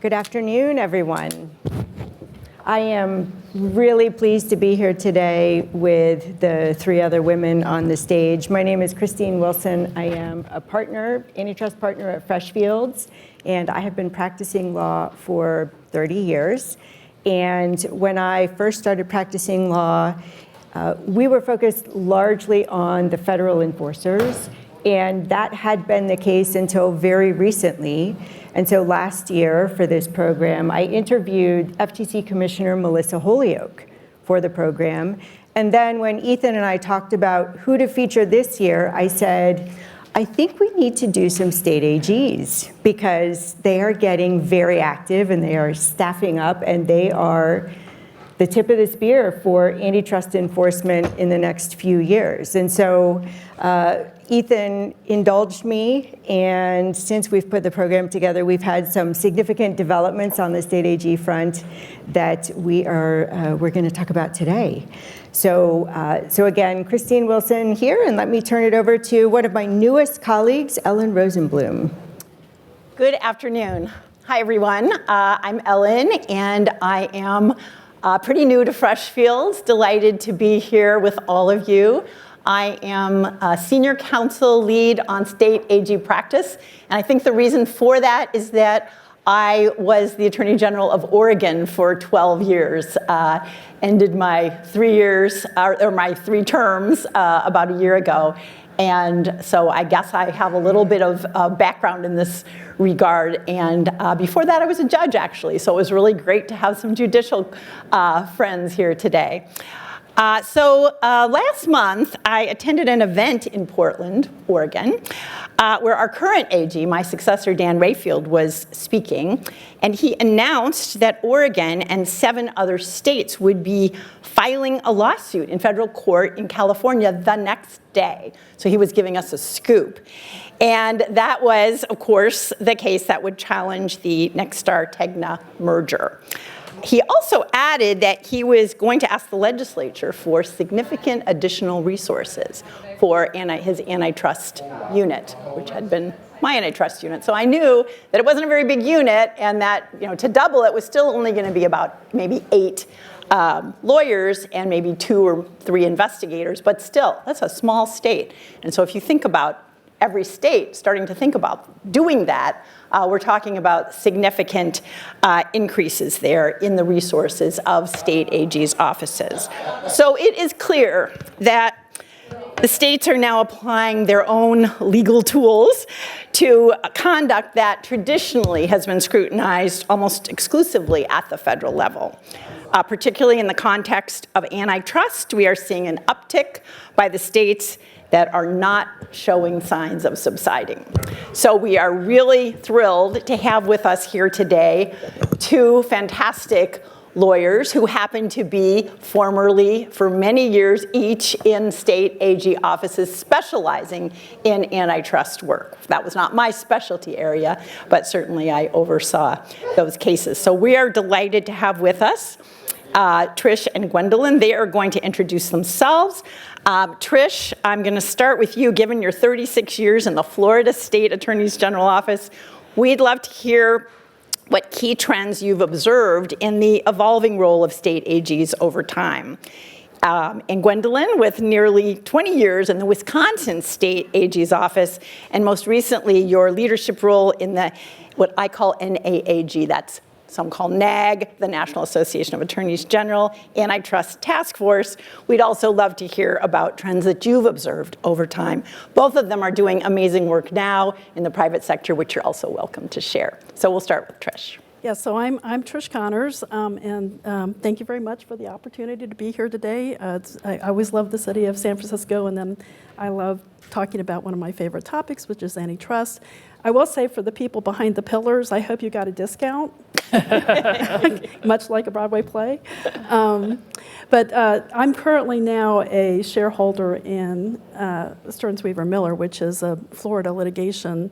Good afternoon, everyone. I am really pleased to be here today with the three other women on the stage. My name is Christine Wilson. I am a partner, antitrust partner at Freshfields, and I have been practicing law for 30 years. And when I first started practicing law, we were focused largely on the federal enforcers, and that had been the case until very recently. And so last year for this program, I interviewed FTC Commissioner Melissa Holyoke for the program. And then when Ethan and I talked about who to feature this year, I said, I think we need to do some state AGs because they are getting very active and they are staffing up and they are the tip of the spear for antitrust enforcement in the next few years. And so Ethan indulged me, and since we've put the program together, we've had some significant developments on the state AG front that we're going to talk about today. So again, Christine Wilson here, and let me turn it over to one of my newest colleagues, Ellen Rosenblum. Good afternoon. Hi, everyone. I'm Ellen, and I am pretty new to Freshfields. Delighted to be here with all of you. I am a senior counsel lead on state AG practice, and I think the reason for that is that I was the Attorney General of Oregon for 12 years, ended my 3 years, or my 3 terms about a year ago. And so I guess I have a little bit of background in this regard. And before that, I was a judge, actually. So it was really great to have some judicial friends here today. So last month, I attended an event in Portland, Oregon, where our current AG, my successor, Dan Rayfield, was speaking. And he announced that Oregon and 7 other states would be filing a lawsuit in federal court in California the next day. So he was giving us a scoop. And that was, of course, the case that would challenge the Nexstar-Tegna merger. He also added that he was going to ask the legislature for significant additional resources for his antitrust unit, which had been my antitrust unit. So I knew that it wasn't a very big unit, and that to double it was still only going to be about maybe 8 lawyers and maybe 2 or 3 investigators, but still, that's a small state. And so if you think about every state starting to think about doing that, we're talking about significant increases there in the resources of state AG's offices. So it is clear that the states are now applying their own legal tools to conduct that traditionally has been scrutinized almost exclusively at the federal level. Particularly in the context of antitrust, we are seeing an uptick by the states that are not showing signs of subsiding. So we are really thrilled to have with us here today 2 fantastic lawyers who happen to be formerly, for many years each, in state AG offices specializing in antitrust work. That was not my specialty area, but certainly I oversaw those cases. So we are delighted to have with us Trish and Gwendolyn. They are going to introduce themselves. Trish, I'm going to start with you. Given your 36 years in the Florida State Attorney's General Office, we'd love to hear what key trends you've observed in the evolving role of state AGs over time. And Gwendolyn, with nearly 20 years in the Wisconsin State AG's office, and most recently your leadership role in the what I call NAAG, that's some call NAG, the National Association of Attorneys General, Antitrust Task Force. We'd also love to hear about trends that you've observed over time. Both of them are doing amazing work now in the private sector, which you're also welcome to share. So we'll start with Trish. Yeah, so I'm Trish Connors, and thank you very much for the opportunity to be here today. I always love the city of San Francisco, and then I love talking about one of my favorite topics, which is antitrust. I will say for the people behind the pillars, I hope you got a discount, much like a Broadway play. But I'm currently now a shareholder in Stearns Weaver Miller, which is a Florida litigation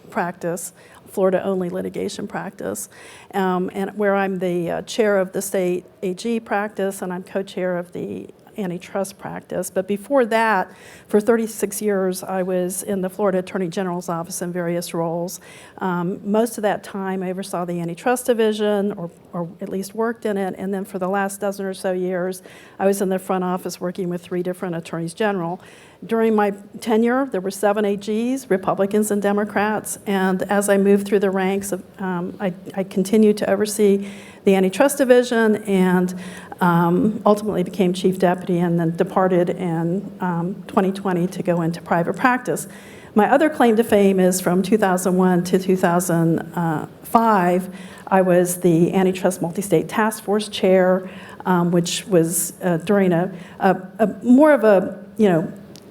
practice, Florida-only litigation practice, and where I'm the chair of the state AG practice, and I'm co-chair of the antitrust practice. But before that, for 36 years, I was in the Florida Attorney General's office in various roles. Most of that time, I oversaw the antitrust division, or at least worked in it. And then for the last dozen or so years, I was in the front office working with 3 different attorneys general. During my tenure, there were 7 AGs, Republicans and Democrats, and as I moved through the ranks, I continued to oversee the antitrust division and ultimately became chief deputy and then departed in 2020 to go into private practice. My other claim to fame is from 2001 to 2005, I was the Antitrust Multi-State Task Force chair, which was during a more of a,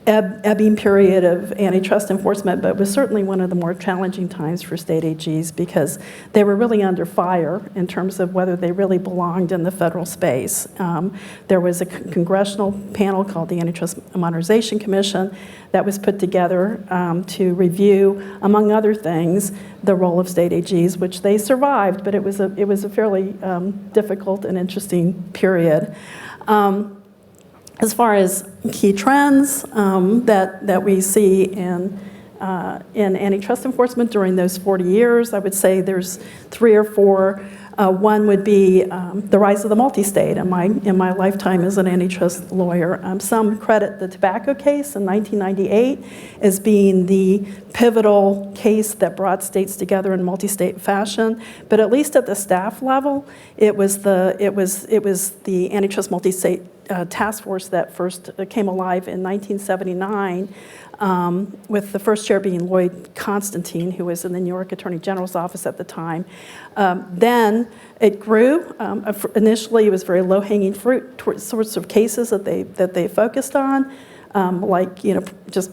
ebbing period of antitrust enforcement, but was certainly one of the more challenging times for state AGs because they were really under fire in terms of whether they really belonged in the federal space. There was a congressional panel called the Antitrust Modernization Commission that was put together to review, among other things, the role of state AGs, which they survived, but it was a fairly difficult and interesting period. As far as key trends that we see in antitrust enforcement during those 40 years, I would say there's 3 or 4. One would be the rise of the multi-state in my lifetime as an antitrust lawyer. Some credit the tobacco case in 1998 as being the pivotal case that brought states together in multi-state fashion. But at least at the staff level, it was the antitrust multi-state task force that first came alive in 1979, with the first chair being Lloyd Constantine, who was in the New York Attorney General's office at the time. Then it grew. Initially, it was very low-hanging fruit sorts of cases that they focused on, like just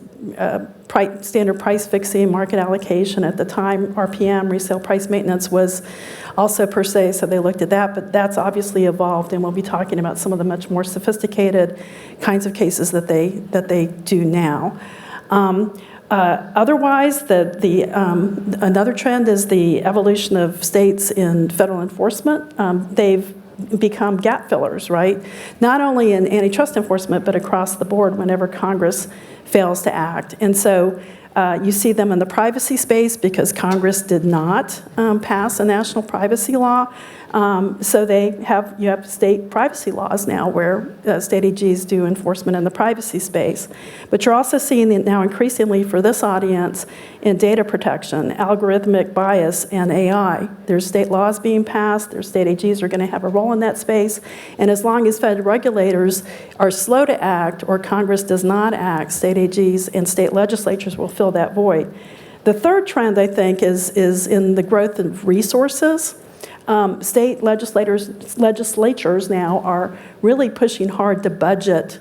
standard price fixing, market allocation. At the time, RPM, resale price maintenance, was also per se, so they looked at that, but that's obviously evolved, and we'll be talking about some of the much more sophisticated kinds of cases that they do now. Otherwise, another trend is the evolution of states in federal enforcement. They've become gap fillers, right? Not only in antitrust enforcement, but across the board whenever Congress fails to act. And so you see them in the privacy space because Congress did not pass a national privacy law. So you have state privacy laws now where state AGs do enforcement in the privacy space. But you're also seeing it now increasingly for this audience in data protection, algorithmic bias, and AI. There's state laws being passed. There's state AGs are going to have a role in that space. And as long as federal regulators are slow to act or Congress does not act, state AGs and state legislatures will fill that void. The third trend, I think, is in the growth of resources. State legislatures now are really pushing hard to budget.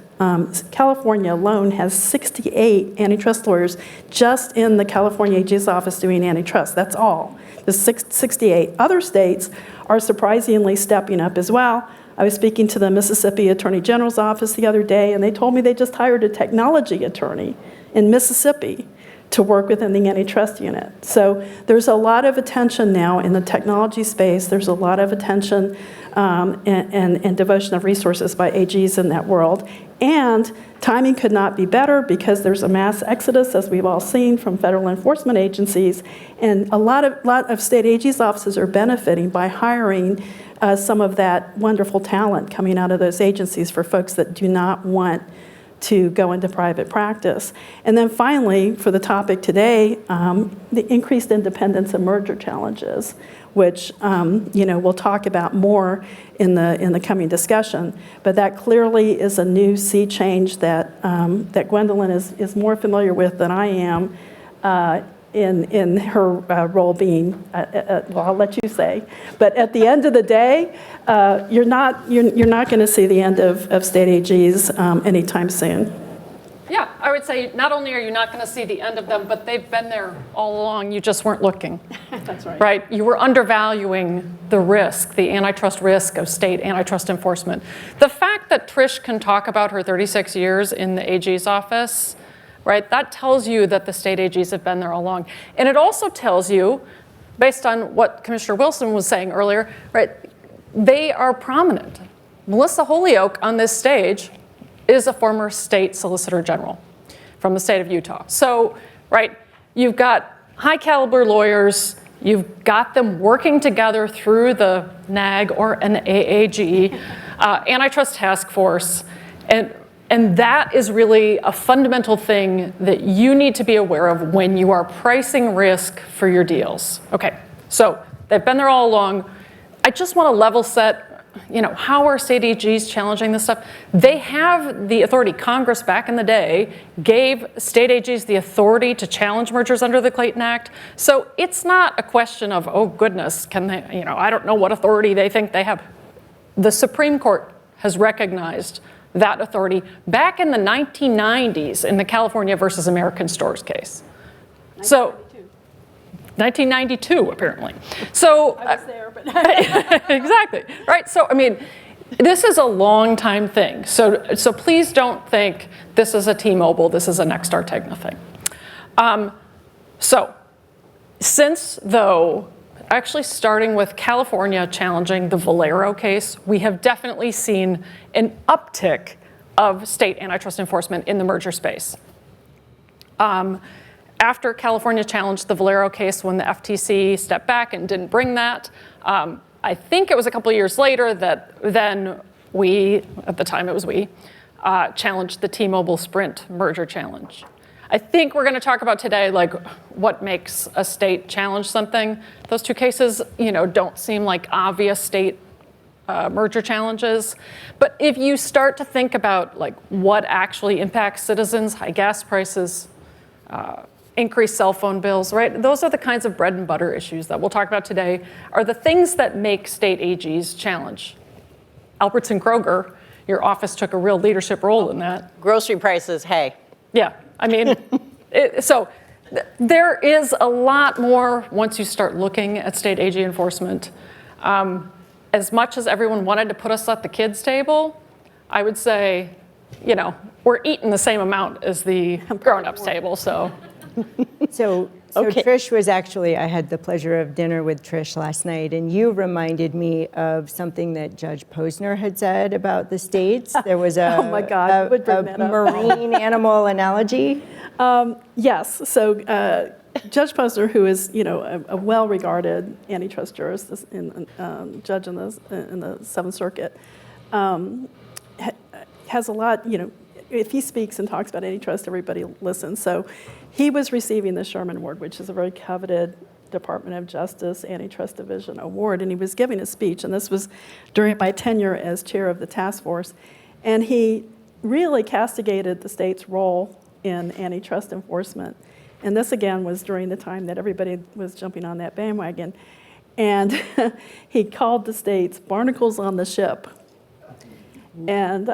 California alone has 68 antitrust lawyers just in the California AG's office doing antitrust. That's all. The 68. Other states are surprisingly stepping up as well. I was speaking to the Mississippi Attorney General's office the other day, and they told me they just hired a technology attorney in Mississippi to work within the antitrust unit. So there's a lot of attention now in the technology space. There's a lot of attention and devotion of resources by AGs in that world. And timing could not be better because there's a mass exodus, as we've all seen, from federal enforcement agencies. And a lot of state AGs' offices are benefiting by hiring some of that wonderful talent coming out of those agencies for folks that do not want to go into private practice. And then finally, for the topic today, the increased independence and merger challenges, which we'll talk about more in the coming discussion. But that clearly is a new sea change that Gwendolyn is more familiar with than I am in her role being, well, I'll let you say. But at the end of the day, you're not going to see the end of state AGs anytime soon. Yeah, I would say not only are you not going to see the end of them, but they've been there all along. You just weren't looking. That's right. Right? You were undervaluing the risk, the antitrust risk of state antitrust enforcement. The fact that Trish can talk about her 36 years in the AG's office, right, that tells you that the state AGs have been there all along. And it also tells you, based on what Commissioner Wilson was saying earlier, right, they are prominent. Melissa Holyoke on this stage is a former state solicitor general from the state of Utah. So, right, you've got high caliber lawyers, you've got them working together through the NAG or an AAG, antitrust task force, and that is really a fundamental thing that you need to be aware of when you are pricing risk for your deals. Okay, so they've been there all along. I just want to level set, how are state AGs challenging this stuff? They have the authority. Congress back in the day gave state AGs the authority to challenge mergers under the Clayton Act. So it's not a question of, oh goodness, can they, I don't know what authority they think they have. The Supreme Court has recognized that authority back in the 1990s in the California versus American Stores case. 1992, apparently. So I was there, but exactly, right? So, this is a long time thing. So please don't think this is a T-Mobile, this is a Nexstar Tegna thing. Since though, actually starting with California challenging the Valero case, we have definitely seen an uptick of state antitrust enforcement in the merger space. After California challenged the Valero case, when the FTC stepped back and didn't bring that, I think it was a couple of years later that then we, at the time it was we, challenged the T-Mobile Sprint merger challenge. I think we're going to talk about today, what makes a state challenge something. Those two cases, don't seem like obvious state merger challenges. But if you start to think about what actually impacts citizens, high gas prices, increased cell phone bills, right? Those are the kinds of bread and butter issues that we'll talk about today, are the things that make state AGs challenge. Albertson Kroger, your office took a real leadership role in that. Grocery prices, hey. Yeah, so there is a lot more once you start looking at state AG enforcement. As much as everyone wanted to put us at the kids' table, I would say, we're eating the same amount as the grown-ups table, so. So Okay. Trish was actually, I had the pleasure of dinner with Trish last night, and you reminded me of something that Judge Posner had said about the states. There was Oh my God, would bring that up. marine animal analogy. Yes. So Judge Posner, who is a well-regarded antitrust jurist, judge in the Seventh Circuit, has a lot. If he speaks and talks about antitrust, everybody listens. So he was receiving the Sherman Award, which is a very coveted Department of Justice Antitrust Division award, and he was giving a speech, and this was during my tenure as chair of the task force, and he really castigated the state's role in antitrust enforcement. And this, again, was during the time that everybody was jumping on that bandwagon. And he called the states barnacles on the ship. And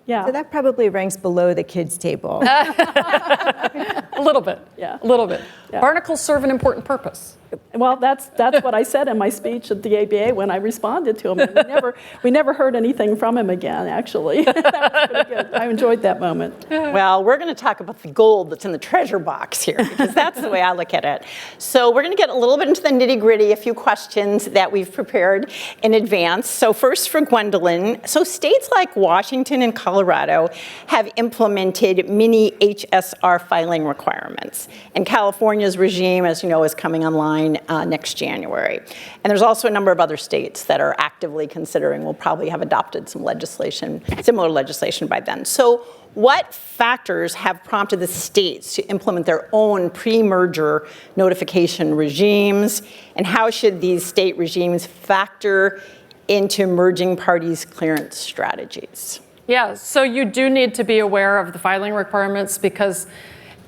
yeah. So that probably ranks below the kids' table. A little bit. Yeah. A little bit. Yeah. Barnacles serve an important purpose. Well, that's what I said in my speech at the ABA when I responded to him. And we never heard anything from him again, actually. That was pretty good. I enjoyed that moment. Well, we're going to talk about the gold that's in the treasure box here, because that's the way I look at it. So we're going to get a little bit into the nitty-gritty, a few questions that we've prepared in advance. So first for Gwendolyn. So states like Washington and Colorado have implemented mini HSR filing requirements. And California's regime, as you know, is coming online next January. And there's also a number of other states that are actively considering, will probably have adopted some legislation, similar legislation by then. So what factors have prompted the states to implement their own pre-merger notification regimes? And how should these state regimes factor into merging parties' clearance strategies? Yeah, so you do need to be aware of the filing requirements, because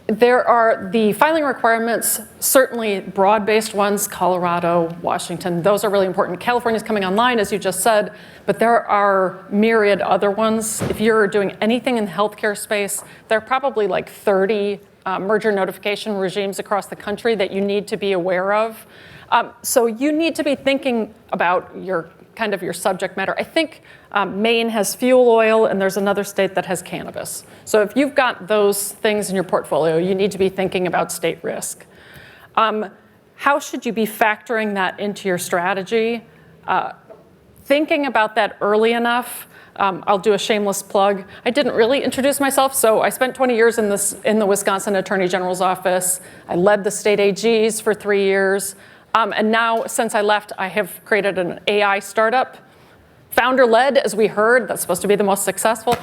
there are the filing requirements, certainly broad-based ones, Colorado, Washington, those are really important. California's coming online, as you just said, but there are myriad other ones. If you're doing anything in the healthcare space, there are probably like 30 merger notification regimes across the country that you need to be aware of. So you need to be thinking about your subject matter. I think Maine has fuel oil, and there's another state that has cannabis. So if you've got those things in your portfolio, you need to be thinking about state risk. How should you be factoring that into your strategy? Thinking about that early enough. I'll do a shameless plug. I didn't really introduce myself, so I spent 20 years in the Wisconsin Attorney General's office. I led the state AGs for 3 years. And now, since I left, I have created an AI startup, founder-led, as we heard. That's supposed to be the most successful.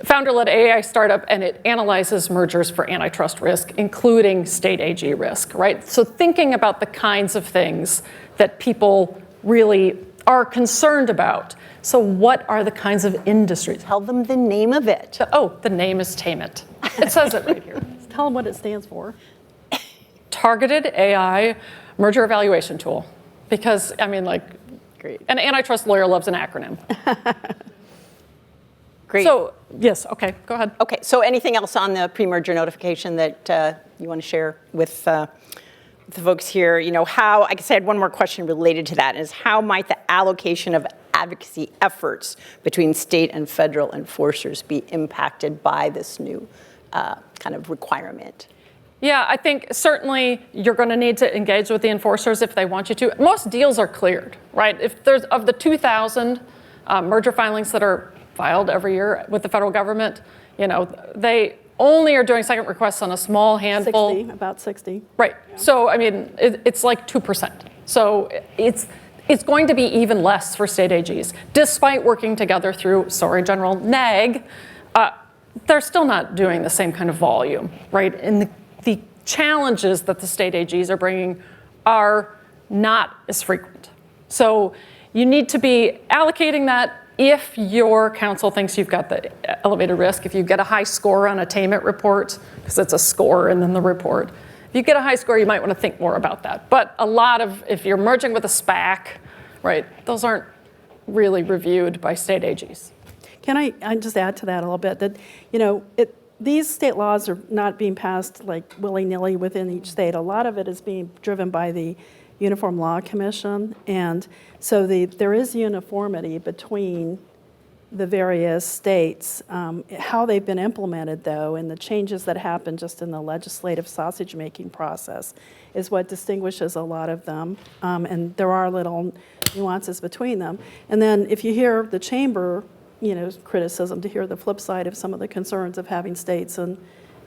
Founder-led AI startup, and it analyzes mergers for antitrust risk, including state AG risk, right? So thinking about the kinds of things that people really are concerned about. So what are the kinds of industries? Tell them the name of it. Oh, the name is Taimet. It says it right here. Tell them what it stands for. Targeted AI merger evaluation tool. Because, I mean, like, Great. an antitrust lawyer loves an acronym. Great. So, yes, okay, go ahead. Okay, so anything else on the pre-merger notification that you want to share with the folks here? You know, how, I guess I had one more question related to that, is how might the allocation of advocacy efforts between state and federal enforcers be impacted by this new kind of requirement? Yeah, I think certainly you're going to need to engage with the enforcers if they want you to. Most deals are cleared, right? If there's, of the 2,000 merger filings that are filed every year with the federal government, you know, they only are doing second requests on a small handful. 60, about 60. Right. So, I mean, it's like 2%. So it's going to be even less for state AGs, despite working together through, sorry, General NAG. They're still not doing the same kind of volume, right? And the challenges that the state AGs are bringing are not as frequent. So you need to be allocating that if your counsel thinks you've got the elevated risk, if you get a high score on a Taimet report, because it's a score and then the report. If you get a high score, you might want to think more about that. But a lot of, if you're merging with a SPAC, right, those aren't really reviewed by state AGs. Can I just add to that a little bit that, you know, these state laws are not being passed like willy-nilly within each state. A lot of it is being driven by the Uniform Law Commission, and so there is uniformity between the various states. How they've been implemented, though, and the changes that happen just in the legislative sausage-making process is what distinguishes a lot of them, and there are little nuances between them. And then if you hear the chamber, you know, criticism, to hear the flip side of some of the concerns of having states in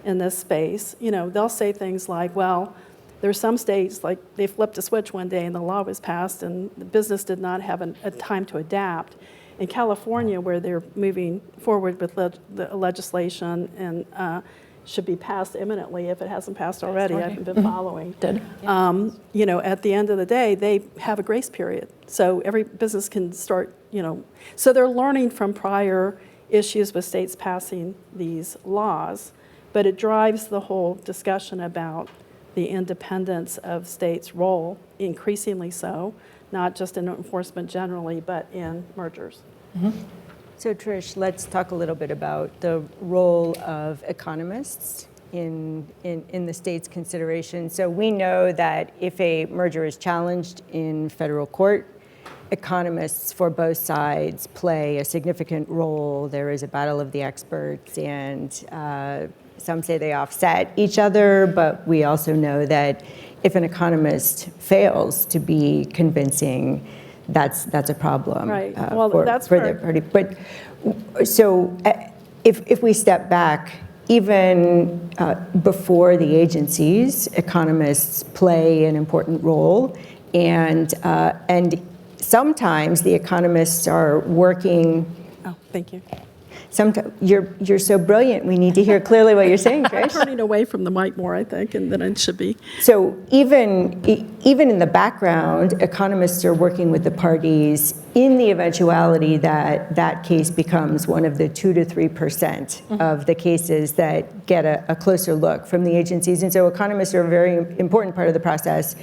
this space, you know, they'll say things like, well, there's some states, like they flipped a switch one day and the law was passed and the business did not have a time to adapt. In California, where they're moving forward with the legislation and should be passed imminently if it hasn't passed already, I haven't been following. Did. You know, at the end of the day, they have a grace period. So every business can start, you know, so they're learning from prior issues with states passing these laws, but it drives the whole discussion about the independence of states' role, increasingly so, not just in enforcement generally, but in mergers. Mm-hmm. So Trish, let's talk a little bit about the role of economists in the state's consideration. So we know that if a merger is challenged in federal court, economists for both sides play a significant role. There is a battle of the experts, and some say they offset each other, but we also know that if an economist fails to be convincing, that's a problem. Right. For that's the party. But so if we step back, even before the agencies, economists play an important role, and sometimes the economists are working. Oh, thank you. Sometimes you're so brilliant. We need to hear clearly what you're saying, Trish. I'm turning away from the mic more, I think, than I should be. So even in the background, economists are working with the parties in the eventuality that that case becomes one of the 2 to 3% of the cases that get a closer look from the agencies. And so economists are a very important part of the process.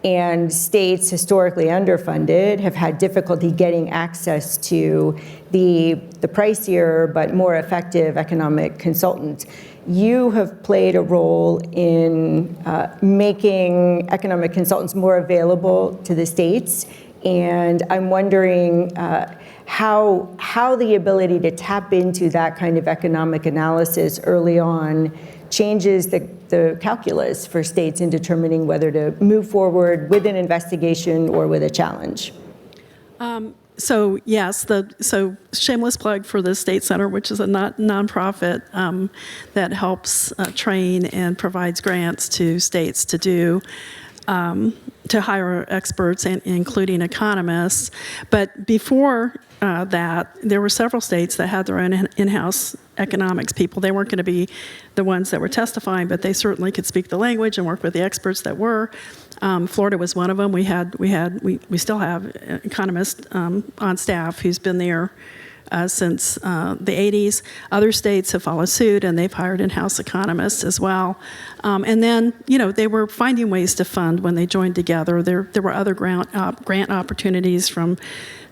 And states historically underfunded have had difficulty getting access to the pricier but more effective economic consultant. You have played a role in making economic consultants more available to the states, and I'm wondering how the ability to tap into that kind of economic analysis early on changes the calculus for states in determining whether to move forward with an investigation or with a challenge. So yes, so shameless plug for the State Center, which is a nonprofit that helps train and provides grants to states to do to hire experts, including economists. But before that, there were several states that had their own in-house economics people. They weren't going to be the ones that were testifying, but they certainly could speak the language and work with the experts that were. Florida was one of them. We still have an economist on staff who's been there since the 80s. Other states have followed suit, and they've hired in-house economists as well. And then, they were finding ways to fund when they joined together. There were other grant opportunities from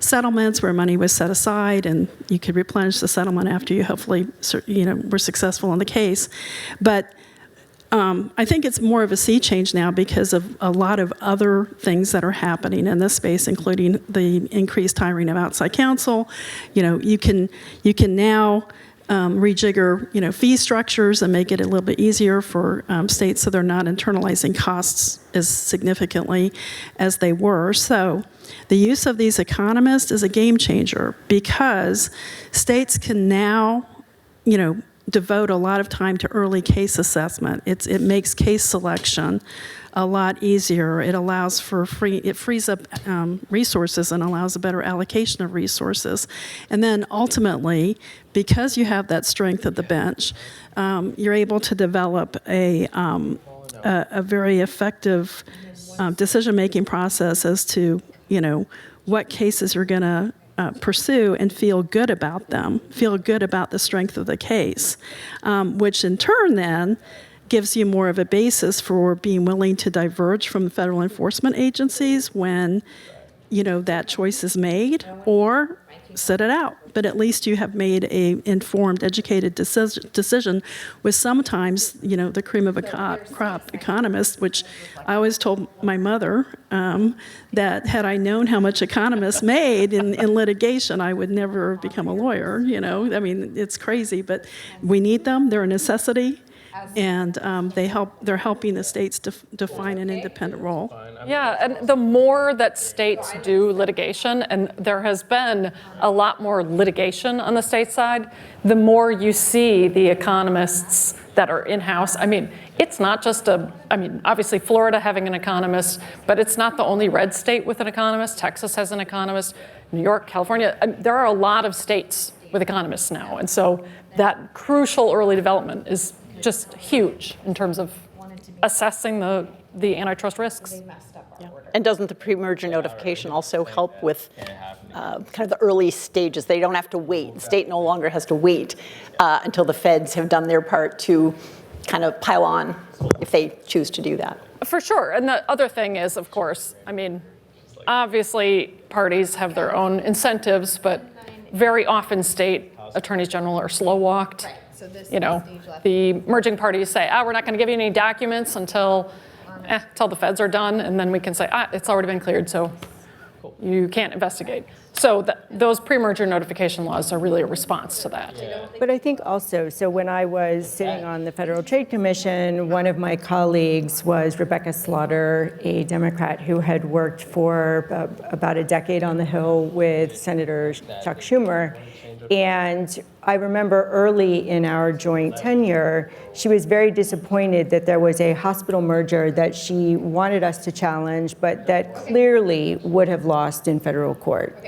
settlements where money was set aside, and you could replenish the settlement after you hopefully, were successful in the case. But I think it's more of a sea change now because of a lot of other things that are happening in this space, including the increased hiring of outside counsel. You can now rejigger, fee structures and make it a little bit easier for states so they're not internalizing costs as significantly as they were. So the use of these economists is a game changer because states can now, devote a lot of time to early case assessment. It makes case selection a lot easier. It allows for it frees up resources and allows a better allocation of resources. And then ultimately, because you have that strength of the bench, you're able to develop a very effective decision-making process as to, what cases you're going to pursue and feel good about them, feel good about the strength of the case, which in turn then gives you more of a basis for being willing to diverge from federal enforcement agencies when, that choice is made, or sit it out. But at least you have made a informed, educated decision with sometimes, the cream of a crop economists, which I always told my mother that had I known how much economists made in litigation, I would never become a lawyer. It's crazy, but we need them. They're a necessity. And they're helping the states define an independent role. Yeah, and the more that states do litigation, and there has been a lot more litigation on the state side, the more you see the economists that are in-house. It's not just obviously Florida having an economist, but it's not the only red state with an economist. Texas has an economist, New York, California. There are a lot of states with economists now. And so that crucial early development is just huge in terms of assessing the antitrust risks. Yeah. And doesn't the pre-merger notification also help with kind of the early stages? They don't have to wait. The state no longer has to wait until the feds have done their part to kind of pile on if they choose to do that. For sure. And the other thing is, of course, obviously parties have their own incentives, but very often state attorneys general are slow-walked. The merging parties say, we're not going to give you any documents until the feds are done, and then we can say, it's already been cleared, so you can't investigate. So those pre-merger notification laws are really a response to that. But I think also, so when I was sitting on the Federal Trade Commission, one of my colleagues was Rebecca Slaughter, a Democrat who had worked for about a decade on the Hill with Senator Chuck Schumer. And I remember early in our joint tenure, she was very disappointed that there was a hospital merger that she wanted us to challenge, but that clearly would have lost in federal court.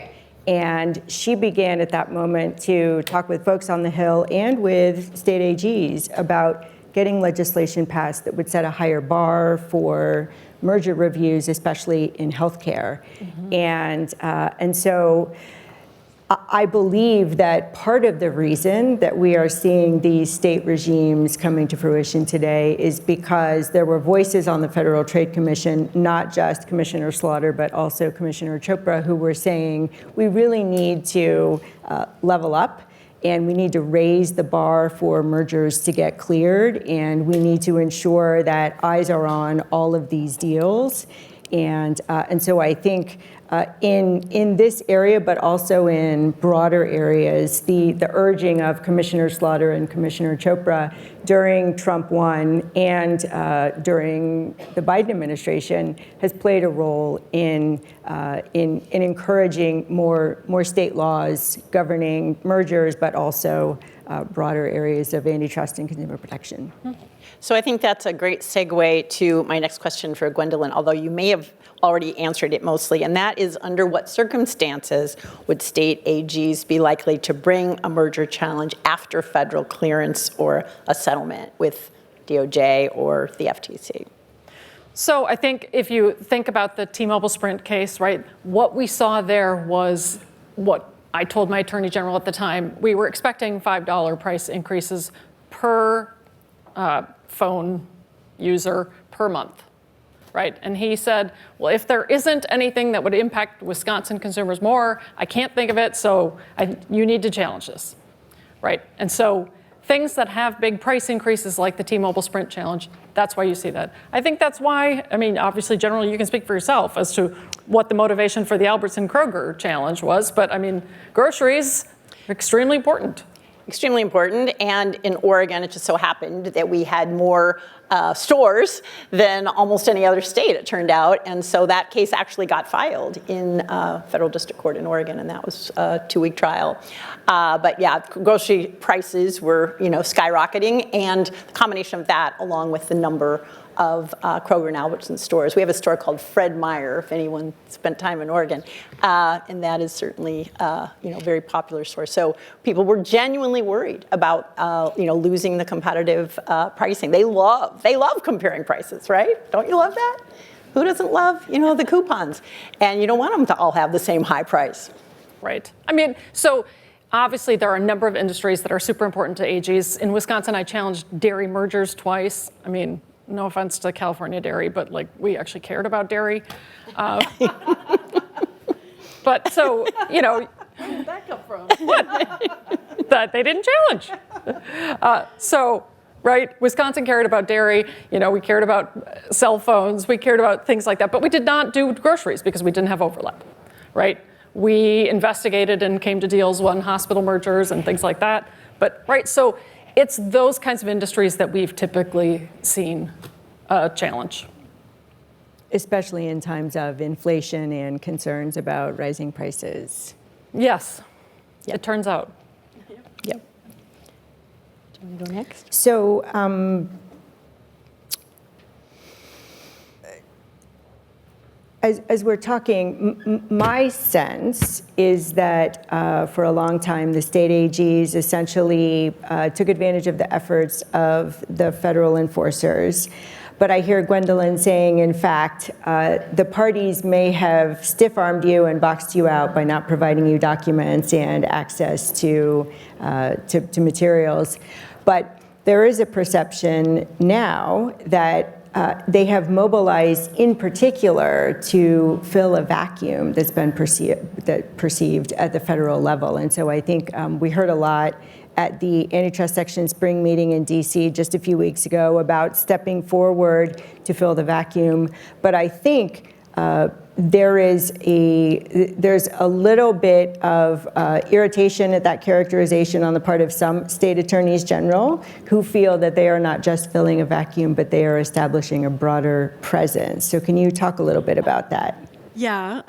And she began at that moment to talk with folks on the Hill and with state AGs about getting legislation passed that would set a higher bar for merger reviews, especially in healthcare. Mm-hmm. And so I believe that part of the reason that we are seeing these state regimes coming to fruition today is because there were voices on the Federal Trade Commission, not just Commissioner Slaughter, but also Commissioner Chopra, who were saying we really need to level up, and we need to raise the bar for mergers to get cleared, and we need to ensure that eyes are on all of these deals. And so I think in this area, but also in broader areas, the urging of Commissioner Slaughter and Commissioner Chopra during Trump 1 and during the Biden administration has played a role in encouraging more state laws governing mergers, but also broader areas of antitrust and consumer protection. So I think that's a great segue to my next question for Gwendolyn, although you may have already answered it mostly, and that is, under what circumstances would state AGs be likely to bring a merger challenge after federal clearance or a settlement with DOJ or the FTC? So I think if you think about the T-Mobile Sprint case, right, what we saw there was what I told my attorney general at the time. We were expecting $5 price increases per phone user per month, right? And he said, well, if there isn't anything that would impact Wisconsin consumers more, I can't think of it, so you need to challenge this, right? And so things that have big price increases like the T-Mobile Sprint challenge, that's why you see that. I think that's why, I mean, obviously, generally, you can speak for yourself as to what the motivation for the Albertson Kroger challenge was, but I mean, groceries, extremely important. Extremely important, and in Oregon, it just so happened that we had more stores than almost any other state, it turned out, and so that case actually got filed in federal district court in Oregon, and that was a 2-week trial. But yeah, grocery prices were, skyrocketing, and the combination of that, along with the number of Kroger and Albertson stores. We have a store called Fred Meyer, if anyone spent time in Oregon, and that is certainly, a very popular store. So people were genuinely worried about, losing the competitive pricing. They love comparing prices, right? Don't you love that? Who doesn't love, the coupons? And you don't want them to all have the same high price. Right. I mean, so obviously there are a number of industries that are super important to AGs. In Wisconsin, I challenged dairy mergers twice. I mean, no offense to California dairy, but we actually cared about dairy. But so, Where did that come from? that they didn't challenge. Right, Wisconsin cared about dairy. We cared about cell phones. We cared about things like that. But we did not do groceries because we didn't have overlap, right? We investigated and came to deals on hospital mergers and things like that. But, right, so it's those kinds of industries that we've typically seen a challenge. Especially in times of inflation and concerns about rising prices. Yes, it turns out. Yep. Do you want to go next? So, as we're talking, my sense is that for a long time, the state AGs essentially took advantage of the efforts of the federal enforcers. But I hear Gwendolyn saying, in fact, the parties may have stiff-armed you and boxed you out by not providing you documents and access to materials. But there is a perception now that they have mobilized in particular to fill a vacuum that's been perceived at the federal level. And so I think we heard a lot at the Antitrust Section Spring meeting in DC just a few weeks ago about stepping forward to fill the vacuum. But I think there's a little bit of irritation at that characterization on the part of some state attorneys general who feel that they are not just filling a vacuum, but they are establishing a broader presence. So can you talk a little bit about that? Yeah,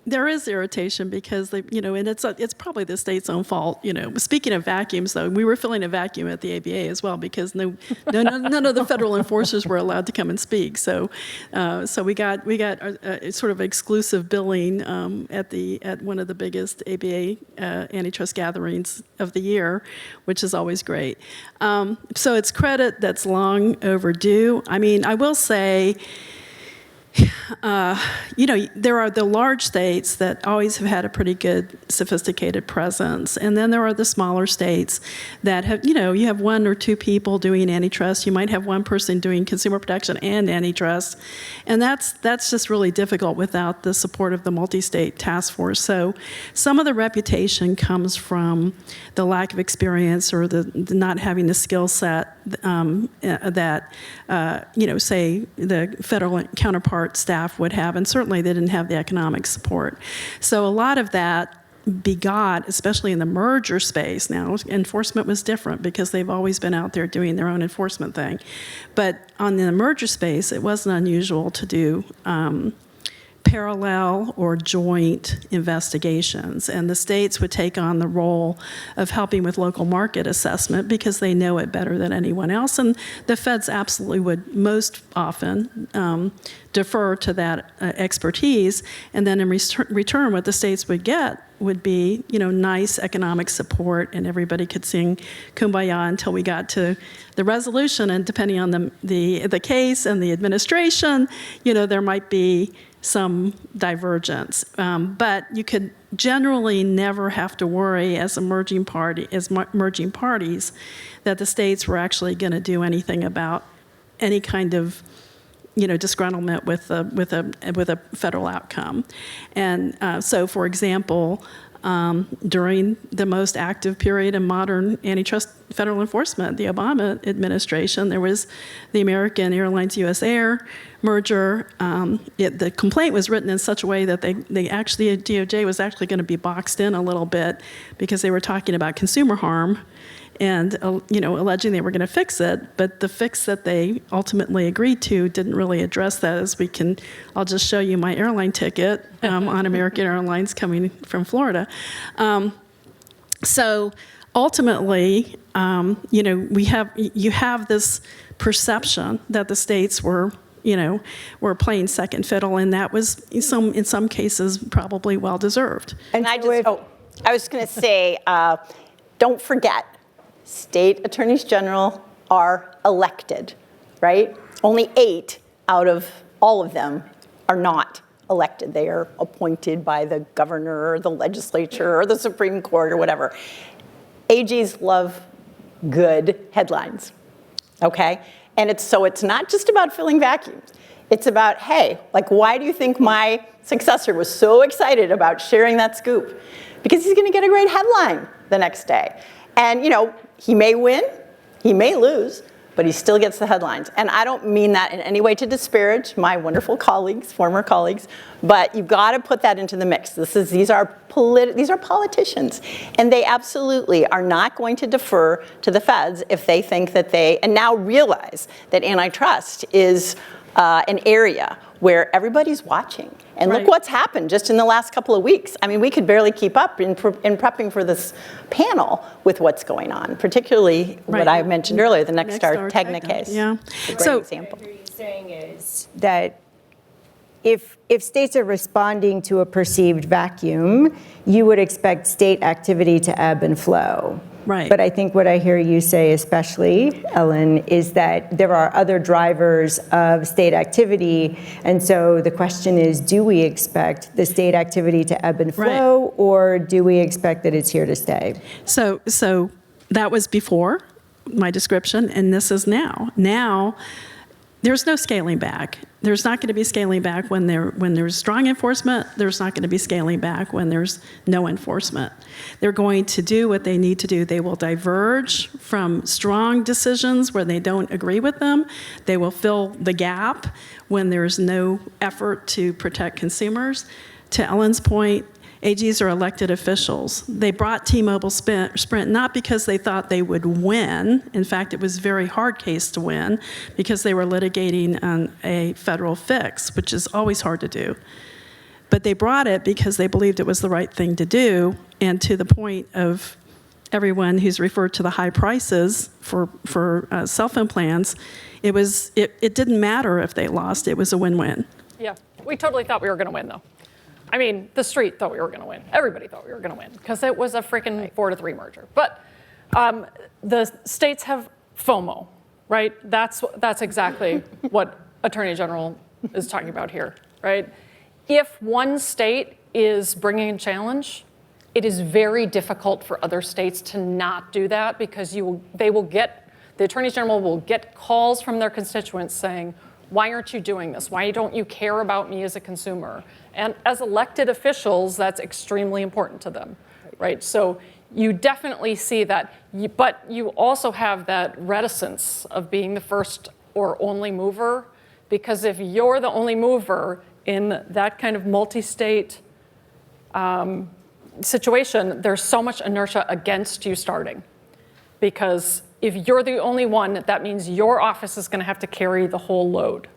there is irritation because and it's probably the state's own fault. Speaking of vacuums, though, we were filling a vacuum at the ABA as well because none of the federal enforcers were allowed to come and speak. So we got a sort of exclusive billing at one of the biggest ABA antitrust gatherings of the year, which is always great. So it's credit that's long overdue. I mean, I will say, there are the large states that always have had a pretty good, sophisticated presence. And then there are the smaller states that have, you have 1 or 2 people doing antitrust. You might have one person doing consumer protection and antitrust. And that's just really difficult without the support of the multi-state task force. So some of the reputation comes from the lack of experience or the not having the skill set that, say, the federal counterpart counterpart staff would have, and certainly they didn't have the economic support. So a lot of that begot, especially in the merger space. Now, enforcement was different because they've always been out there doing their own enforcement thing. But on the merger space, it wasn't unusual to do parallel or joint investigations, and the states would take on the role of helping with local market assessment because they know it better than anyone else, and the feds absolutely would most often defer to that expertise, and then in return what the states would get would be, nice economic support, and everybody could sing Kumbaya until we got to the resolution, and depending on the case and the administration, there might be some divergence. But you could generally never have to worry as merging parties that the states were actually going to do anything about any kind of disgruntlement with a federal outcome. And so, for example, during the most active period in modern antitrust federal enforcement, the Obama administration, there was the American Airlines US Air merger. The complaint was written in such a way that DOJ was actually going to be boxed in a little bit because they were talking about consumer harm and alleging they were going to fix it, but the fix that they ultimately agreed to didn't really address that. I'll just show you my airline ticket on American Airlines coming from Florida. So ultimately, you have this perception that the states were playing second fiddle, and that was in some cases probably well deserved. And I was going to say, don't forget, state attorneys general are elected, right? Only 8 out of all of them are not elected. They are appointed by the governor or the legislature or the Supreme Court or whatever. AGs love good headlines, okay? And it's not just about filling vacuums. It's about, hey, why do you think my successor was so excited about sharing that scoop? Because he's going to get a great headline the next day. And, he may win, he may lose, but he still gets the headlines. And I don't mean that in any way to disparage my wonderful colleagues, former colleagues, but you've got to put that into the mix. These are politicians, and they absolutely are not going to defer to the feds if they think that and now realize that antitrust is an area where everybody's watching. And Right. Look what's happened just in the last couple of weeks. I mean, we could barely keep up in prepping for this panel with what's going on, particularly Right. what I mentioned earlier, the Nexstar Tegna case. Yeah. It's a great So- example. What you're saying is that if states are responding to a perceived vacuum, you would expect state activity to ebb and flow. Right. But I think what I hear you say, especially, Ellen, is that there are other drivers of state activity. And so the question is, do we expect the state activity to ebb and flow, or do we expect that it's here to stay? So that was before my description, and this is now. Now, there's no scaling back. There's not going to be scaling back when there's strong enforcement. There's not going to be scaling back when there's no enforcement. They're going to do what they need to do. They will diverge from strong decisions where they don't agree with them. They will fill the gap when there's no effort to protect consumers. To Ellen's point, AGs are elected officials. They brought T-Mobile Sprint not because they thought they would win. In fact, it was a very hard case to win because they were litigating on a federal fix, which is always hard to do. But they brought it because they believed it was the right thing to do, and to the point of everyone who's referred to the high prices for cell phone plans, it didn't matter if they lost. It was a win-win. Yeah, we totally thought we were going to win, though. I mean, the street thought we were going to win. Everybody thought we were going to win because it was a freaking 4-3 merger. But the states have FOMO, right? That's exactly what Attorney General is talking about here, right? If one state is bringing a challenge, it is very difficult for other states to not do that because the Attorney General will get calls from their constituents saying, why aren't you doing this? Why don't you care about me as a consumer? And as elected officials, that's extremely important to them, right? So you definitely see that, but you also have that reticence of being the first or only mover Because if you're the only mover in that kind of multi-state situation, there's so much inertia against you starting. Because if you're the only one, that means your office is going to have to carry the whole load.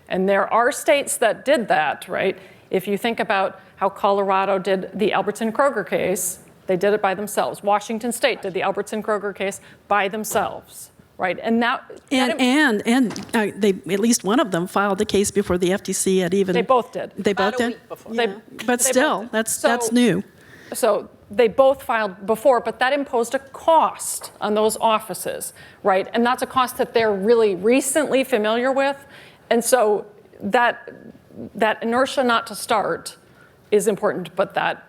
And there are states that did that, right? If you think about how Colorado did the Albertson-Kroger case, they did it by themselves. Washington State did the Albertson-Kroger case by themselves, right? And they at least one of them filed the case before the FTC had even. They both did. They both About a did. week before. But still, that's new. So they both filed before, but that imposed a cost on those offices, right? And that's a cost that they're really recently familiar with. And so that inertia not to start is important, but that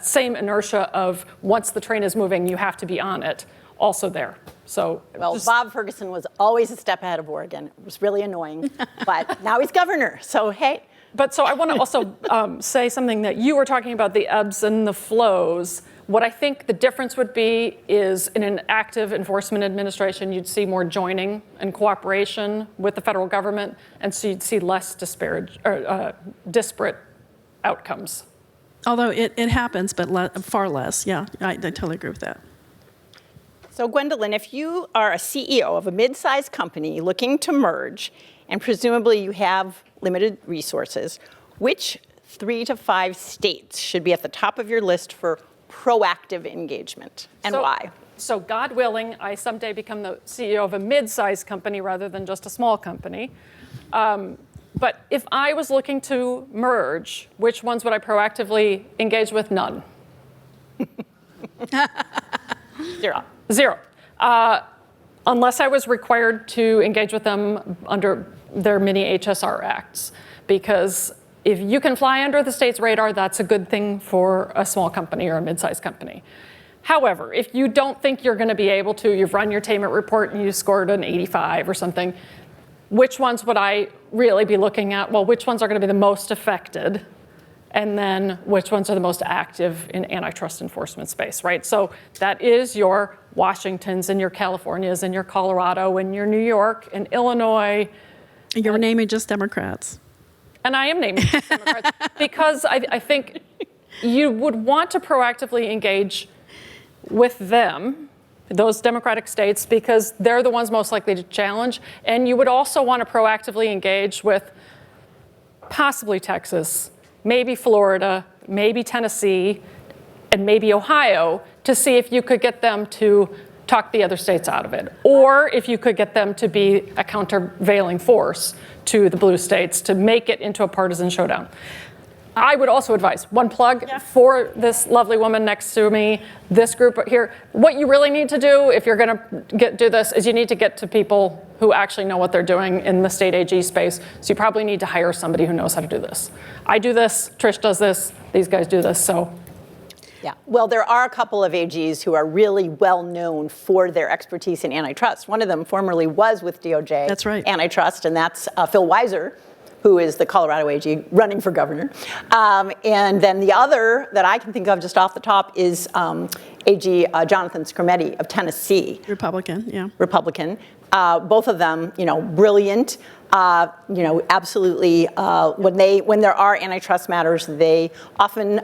same inertia of once the train is moving, you have to be on it, also there. So Well, Bob Ferguson was always a step ahead of Oregon. It was really annoying, but now he's governor, so hey. But so I want to also say something that you were talking about, the ebbs and the flows. What I think the difference would be is in an active enforcement administration, you'd see more joining and cooperation with the federal government, and so you'd see less disparate outcomes. Although it happens, but far less. Yeah, I totally agree with that. So Gwendolyn, if you are a CEO of a mid-sized company looking to merge, and presumably you have limited resources, which 3 to 5 states should be at the top of your list for proactive engagement, and why? So God willing, I someday become the CEO of a mid-sized company rather than just a small company. But if I was looking to merge, which ones would I proactively engage with? None. Zero. Unless I was required to engage with them under their mini HSR acts. Because if you can fly under the state's radar, that's a good thing for a small company or a mid-sized company. However, if you don't think you're going to be able to, you've run your Taimet report and you scored an 85 or something, which ones would I really be looking at? Well, which ones are going to be the most affected? And then which ones are the most active in antitrust enforcement space, right? So that is your Washingtons and your Californias and your Colorado and your New York and Illinois. You're naming just Democrats. And I am naming just Democrats because I think you would want to proactively engage with them, those Democratic states, because they're the ones most likely to challenge. And you would also want to proactively engage with possibly Texas, maybe Florida, maybe Tennessee, and maybe Ohio to see if you could get them to talk the other states out of it. Or if you could get them to be a countervailing force to the blue states to make it into a partisan showdown. I would also advise, one plug for this lovely woman next to me, this group here. What you really need to do if you're going to do this is you need to get to people who actually know what they're doing in the state AG space. So you probably need to hire somebody who knows how to do this. I do this, Trish does this, these guys do this, so. Yeah, well, there are a couple of AGs who are really well known for their expertise in antitrust. One of them formerly was with DOJ. That's right. Antitrust, and that's Phil Weiser, who is the Colorado AG running for governor. And then the other that I can think of just off the top is AG Jonathan Skrmetti of Tennessee. Republican, yeah. Republican. Both of them, brilliant. Absolutely. When there are antitrust matters, they often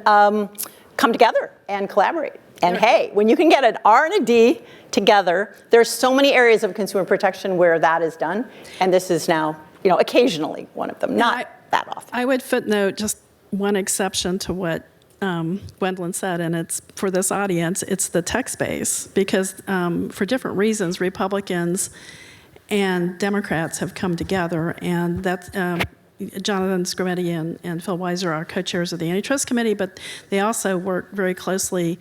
come together and collaborate. And hey, when you can get an R and a D together, there's so many areas of consumer protection where that is done. And this is now, occasionally one of them, not that often. I would footnote just one exception to what Gwendolyn said, and it's for this audience, it's the tech space, because for different reasons, Republicans and Democrats have come together, and that's Jonathan Skrmetti and Phil Weiser are co-chairs of the Antitrust Committee, but they also work very closely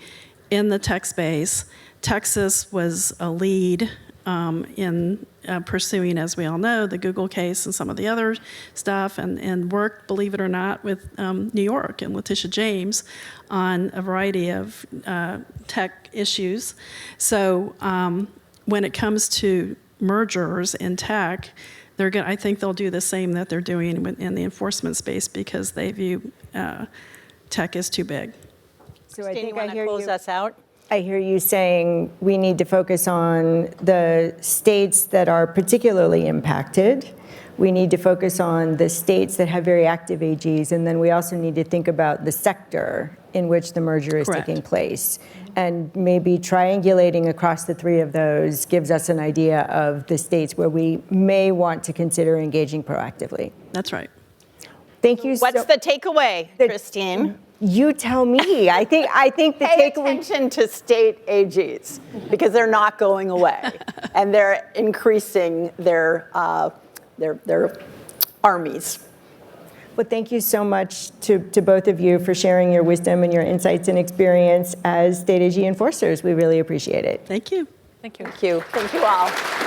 in the tech space. Texas was a lead in pursuing, as we all know, the Google case and some of the other stuff, and worked, believe it or not, with New York and Letitia James on a variety of tech issues. So when it comes to mergers in tech, I think they'll do the same that they're doing in the enforcement space, because they view tech as too big. So Christine, you want to close us out? I hear you saying we need to focus on the states that are particularly impacted we need to focus on the states that have very active AGs, and then we also need to think about the sector in which the merger is Correct. taking place. And maybe triangulating across the three of those gives us an idea of the states where we may want to consider engaging proactively. That's right. Thank you. What's the takeaway, Christine? You tell me. I think the Pay takeaway. attention to state AGs because they're not going away, and they're increasing their armies. Well, thank you so much to both of you for sharing your wisdom and your insights and experience as state AG enforcers. We really appreciate it. Thank you. Thank you. Thank you. Thank you all.